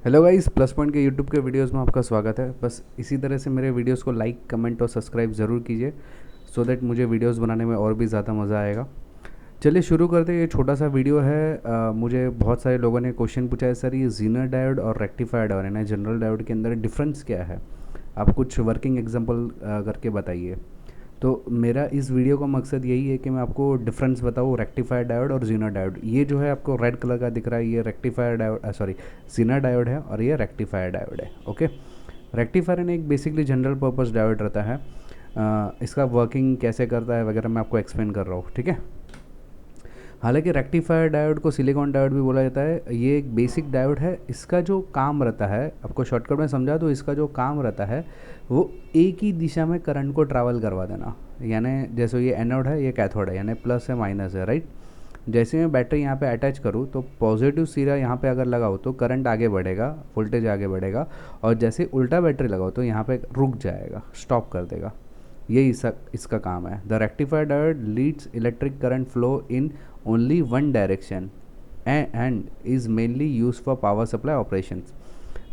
Hello guys, plus point के YouTube के videos में आपका स्वागत है। बस इसी तरह से मेरे वीडियोस को लाइक, कमेंट और सब्सक्राइब ज़रूर कीजिए सो दैट मुझे वीडियोस बनाने में और भी ज़्यादा मज़ा आएगा। चलिए शुरू करते हैं। ये छोटा सा वीडियो है। मुझे बहुत सारे लोगों ने क्वेश्चन पूछा है, सर ये जीनर डायोड और रेक्टिफायर डायोड यानी जनरल डायोड के अंदर डिफरेंस क्या है, आप कुछ वर्किंग एग्जांपल करके बताइए। तो मेरा इस वीडियो का मकसद यही है कि मैं आपको डिफरेंस बताऊँ रेक्टिफायर डायोड और जीनर डायोड। ये जो है आपको रेड कलर का दिख रहा है, ये rectifier diode sorry Zener diode है और ये रेक्टिफायर डायोड है। ओके, रेक्टिफायर यानी एक बेसिकली जनरल पर्पस डायोड रहता है। इसका वर्किंग कैसे करता है वगैरह मैं आपको एक्सप्लेन कर रहा हूँ, ठीक है। हालांकि रेक्टिफायर डायोड को सिलिकॉन डायोड भी बोला जाता है। ये एक बेसिक डायोड है। इसका जो काम रहता है, आपको शॉर्टकट में समझा तो इसका जो काम रहता है वो एक ही दिशा में करंट को ट्रैवल करवा देना। यानी जैसे ये एनोड है, ये कैथोड है, यानी प्लस है माइनस है, राइट। जैसे मैं बैटरी यहाँ पे अटैच करूँ तो पॉजिटिव सिरा यहाँ पे अगर लगाओ तो करंट आगे बढ़ेगा, वोल्टेज आगे बढ़ेगा, और जैसे उल्टा बैटरी लगाओ तो यहाँ पे रुक जाएगा, स्टॉप कर देगा। ये इसका काम है। The rectifier diode leads electric current flow in only one direction and is mainly use for power supply operations.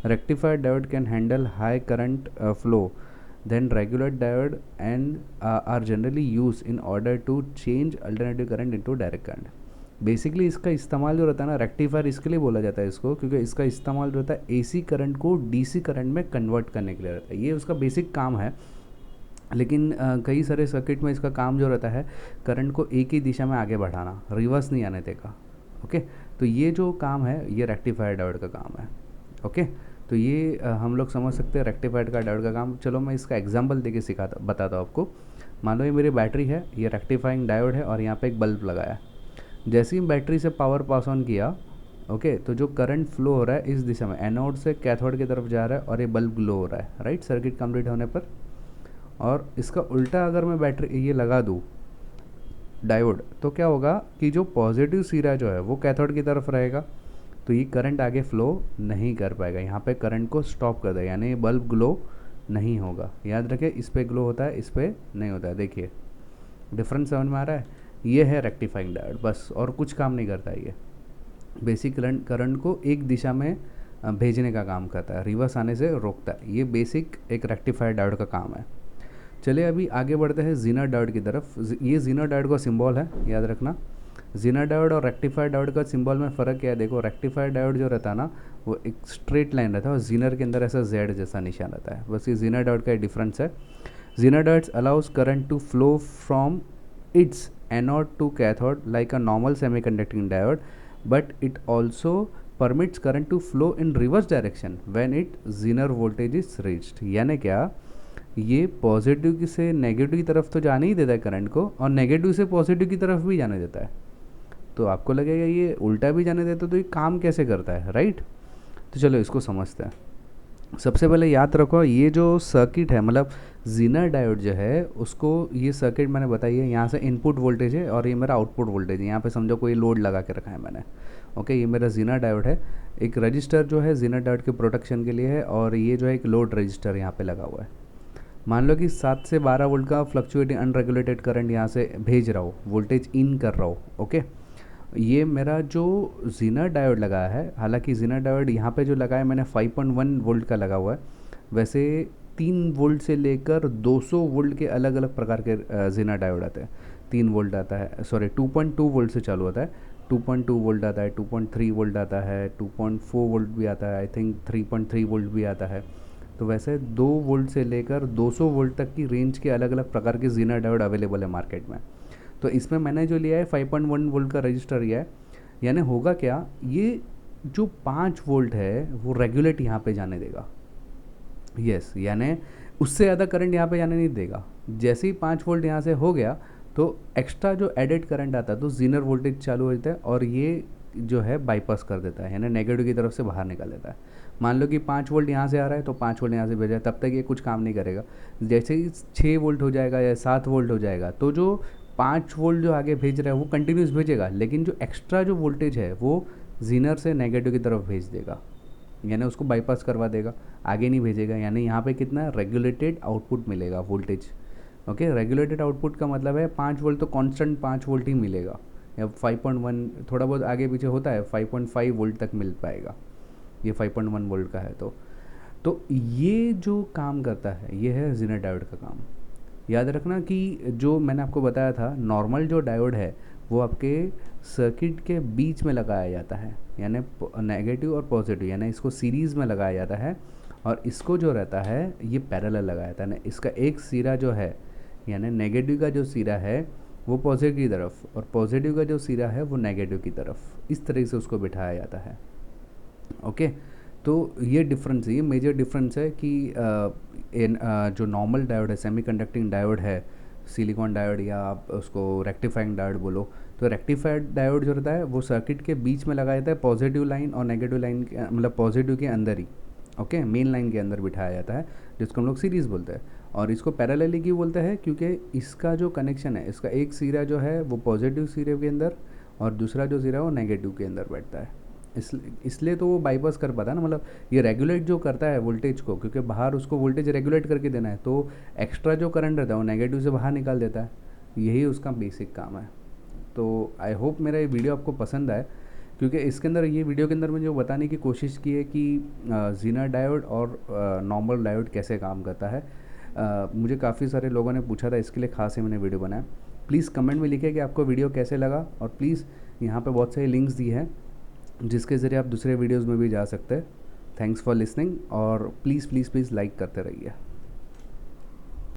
Rectifier diode can handle high current flow than regular diode and are generally used in order to change alternative current into direct current. Basically इसका इस्तेमाल जो रहता है ना, rectifier इसके लिए बोला जाता है इसको, क्योंकि इसका इस्तेमाल जो रहता है एसी करंट को डीसी करंट में कन्वर्ट करने के लिए रहता है। ये उसका बेसिक काम है। लेकिन कई सारे सर्किट में इसका काम जो रहता है करंट को एक ही दिशा में आगे बढ़ाना, रिवर्स नहीं आने देगा। ओके, तो ये जो काम है ये रेक्टिफायर डायोड का काम है। ओके, तो ये हम लोग समझ सकते हैं रेक्टिफाइड का डायोड का काम। चलो मैं इसका एग्जांपल देके बताता हूँ आपको। मान लो ये मेरी बैटरी है, ये रेक्टिफाइंग डायोड है और यहाँ पे एक बल्ब लगाया है। जैसे ही बैटरी से पावर पास ऑन किया, ओके, तो जो करंट फ्लो हो रहा है इस दिशा में एनोड से कैथोड की तरफ जा रहा है और ये बल्ब ग्लो हो रहा है, राइट, सर्किट कंप्लीट होने पर। और इसका उल्टा अगर मैं बैटरी ये लगा दूँ डायोड, तो क्या होगा कि जो पॉजिटिव सिरा जो है वो कैथोड की तरफ रहेगा, तो ये करंट आगे फ्लो नहीं कर पाएगा, यहाँ पे करंट को स्टॉप कर देगा, यानी बल्ब ग्लो नहीं होगा। याद रखें, इस पे ग्लो होता है, इस पे नहीं होता है। देखिए डिफरेंस समझ में आ रहा है। ये है रेक्टिफाइंग डायोड, बस और कुछ काम नहीं करता है। ये बेसिक करंट को एक दिशा में भेजने का काम करता है, रिवर्स आने से रोकता है। ये बेसिक एक रेक्टिफायर डायोड का काम है। चलिए अभी आगे बढ़ते हैं जीनर डायोड की तरफ। ये जीनर डायोड का सिंबल है, याद रखना। जीनर डायोड और रेक्टिफायर डायोड का सिंबल में फ़र्क क्या है, देखो रेक्टिफायर डायोड जो रहता है ना वो एक स्ट्रेट लाइन रहता है और जीनर के अंदर ऐसा जेड जैसा निशान रहता है। बस ये जीनर डायोड का डिफरेंस है। Zener diodes allows current to flow from its anode to cathode like a normal semiconducting diode, but it also permits current to flow in reverse direction when it zener voltage is reached. यानी क्या, ये positive से negative की तरफ तो जाने ही देता है करंट को, और नेगेटिव से पॉजिटिव की तरफ भी जाने देता है। तो आपको लगेगा ये उल्टा भी जाने देता, तो ये काम कैसे करता है, राइट। तो चलो इसको समझते हैं। सबसे पहले याद रखो, ये जो सर्किट है, मतलब जीनर डायोड जो है उसको, ये सर्किट मैंने बताई है, यहाँ से इनपुट वोल्टेज है और ये मेरा आउटपुट वोल्टेज है। यहाँ पे समझो कोई लोड लगा के रखा है मैंने। ओके, ये मेरा जीनर डायोड है। एक रजिस्टर जो है जीनर डायोड के प्रोटेक्शन के लिए है, और ये जो है एक लोड रजिस्टर यहाँ पे लगा हुआ है। मान लो कि 7 से 12 वोल्ट का फ्लक्चुएटिंग अनरेगुलेटेड करंट यहाँ से भेज रहा हो, वोल्टेज इन कर रहा हो। ओके, ये मेरा जो जीनर डायोड लगा है, हालांकि जीनर डायोड यहाँ पे जो लगा है मैंने 5.1 वोल्ट का लगा हुआ है। वैसे 3 वोल्ट से लेकर 200 वोल्ट के अलग अलग प्रकार के जीनर डायोड आते हैं। 3 वोल्ट आता है, सॉरी 2.2 वोल्ट से चालू होता है, 2.2 वोल्ट आता है, 2.3 वोल्ट आता है, 2.4 वोल्ट भी आता है, आई थिंक 3.3 वोल्ट भी आता है। तो वैसे 2 वोल्ट से लेकर 200 वोल्ट तक की रेंज के अलग अलग प्रकार के जीनर डायोड अवेलेबल है मार्केट में। तो इसमें मैंने जो लिया है 5.1 वोल्ट का रजिस्टर लिया है। यानी होगा क्या, ये जो 5 वोल्ट है वो रेगुलेट यहाँ पे जाने देगा। यस, यानी उससे ज़्यादा करंट यहाँ पे जाने नहीं देगा। जैसे ही 5 वोल्ट यहाँ से हो गया तो एक्स्ट्रा जो एडेड करंट आता है तो जीनर वोल्टेज चालू हो जाता है, और ये जो है बाईपास कर देता है, यानी नेगेटिव की तरफ से बाहर निकाल देता है। मान लो कि 5 वोल्ट यहाँ से आ रहा है तो 5 वोल्ट यहाँ से भेजा, तब तक ये कुछ काम नहीं करेगा। जैसे ही 6 वोल्ट हो जाएगा या 7 वोल्ट हो जाएगा तो जो 5 वोल्ट जो आगे भेज रहा है वो कंटिन्यूस भेजेगा, लेकिन जो एक्स्ट्रा जो वोल्टेज है वो जीनर से नेगेटिव की तरफ भेज देगा, यानी उसको बाईपास करवा देगा, आगे नहीं भेजेगा। यानी यहाँ पे कितना रेगुलेटेड आउटपुट मिलेगा वोल्टेज। ओके, रेगुलेटेड आउटपुट का मतलब है 5 वोल्ट तो कांस्टेंट 5 वोल्ट ही मिलेगा, या 5.1 थोड़ा बहुत आगे पीछे होता है 5.5 वोल्ट तक मिल पाएगा। ये 5.1 वोल्ट का है। तो ये जो काम करता है ये है ज़ीनर डायोड का काम। याद रखना कि जो मैंने आपको बताया था, नॉर्मल जो डायोड है वो आपके सर्किट के बीच में लगाया जाता है, यानी नेगेटिव और पॉजिटिव, यानी इसको सीरीज़ में लगाया जाता है। और इसको जो रहता है ये पैरेलल लगाया जाता है ना, इसका एक सिरा जो है यानी नेगेटिव का जो सिरा है वो पॉजिटिव की तरफ, और पॉजिटिव का जो सिरा है वो नेगेटिव की तरफ, इस तरह से उसको बिठाया जाता है। ओके, तो ये डिफरेंस है, ये मेजर डिफरेंस है कि जो नॉर्मल डायोड है, सेमी कंडक्टिंग डायोड है, सिलिकॉन डायोड या आप उसको रेक्टिफाइंग डायोड बोलो, तो रेक्टिफाइड डायोड जो रहता है वो सर्किट के बीच में लगाया जाता है, पॉजिटिव लाइन और नेगेटिव लाइन के, मतलब पॉजिटिव के अंदर ही, ओके, मेन लाइन के अंदर बिठाया जाता है, जिसको हम लोग सीरीज़ बोलते हैं। और इसको पैरेलली क्यों बोलते हैं, क्योंकि इसका जो कनेक्शन है, इसका एक सिरा जो है वो पॉजिटिव सिरे के अंदर और दूसरा जो सिरा है वो नेगेटिव के अंदर बैठता है। इसलिए तो वो बाईपास कर पाता है ना, मतलब ये रेगुलेट जो करता है वोल्टेज को, क्योंकि बाहर उसको वोल्टेज रेगुलेट करके देना है, तो एक्स्ट्रा जो करंट रहता है वो नेगेटिव से बाहर निकाल देता है। यही उसका बेसिक काम है। तो आई होप मेरा ये वीडियो आपको पसंद आए, क्योंकि इसके अंदर, ये वीडियो के अंदर मैंने जो बताने की कोशिश की है कि ज़ीनर डायोड और नॉर्मल डायोड कैसे काम करता है। मुझे काफ़ी सारे लोगों ने पूछा था, इसके लिए खास ही मैंने वीडियो बनाया। प्लीज़ कमेंट में लिखिए कि आपको वीडियो कैसे लगा, और प्लीज़ यहाँ पे बहुत सारी लिंक्स दी हैं जिसके ज़रिए आप दूसरे वीडियोज़ में भी जा सकते हैं। थैंक्स फॉर लिसनिंग, और प्लीज़ प्लीज़ प्लीज़ लाइक करते रहिए।